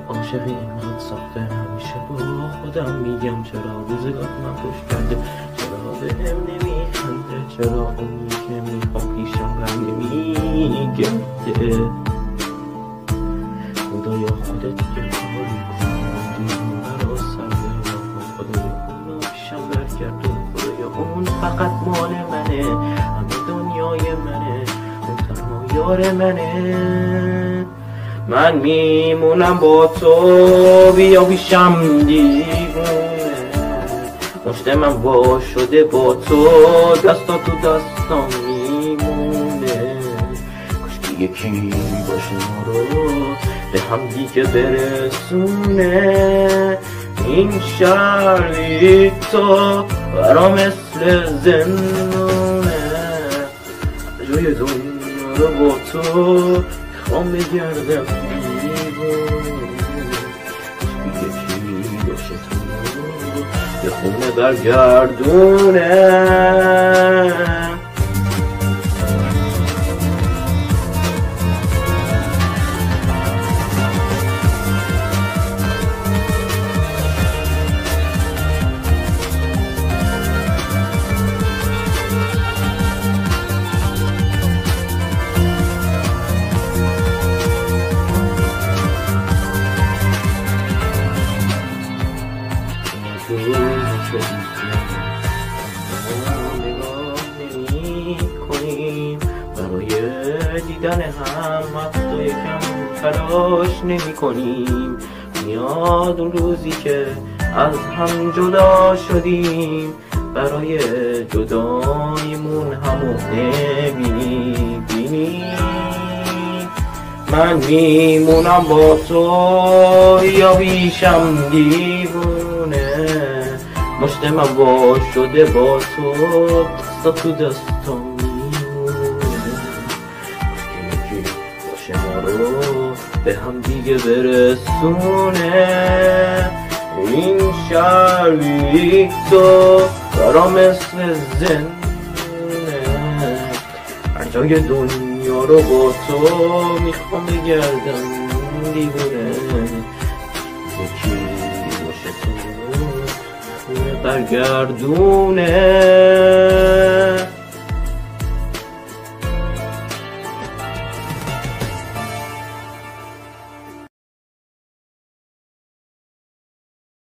عاشق اینقدر ساخته همیشه با خودم میگم چرا روزگار من خوش کرده، چرا به هم نمیخنده، چرا اونی که میخوام پیشم هم نمیگرده. خدایا خودت یه کاری کن دیگه برا سر ببرم، خدایا اونو پیشم برگردون، خدایا اون فقط مال منه، همه دنیای منه، اون تنها یار منه. من میمونم با تو، بیا پیشم دیوونه، مشت من وا شده با تو، دستا تو دستام میمونه. کاشکی یکی باشه ما رو به هم دیگه برسونه، این شهری تو برا مثل زنونه، جای دنیا رو با تو میخوام بگردم دیوونه. یکی باشه تو به خونه برگردونه. برای دیدن هم حتی یکم تلاش نمی کنیم، میاد اون روزی که از هم جدا شدیم، برای جدایمون همو نمیبینیم. من میمونم با تو یا بیشم دیوونه، مشت من وا شده با تو، دستا تو دستام میمونه. یکی باشه ما رو به هم دیگه برسونه، این شهری تو برا مثل زنونه، هر جای دنیا رو با تو میخوام بگردم دیوونه. یکی باشه تو برگردونه.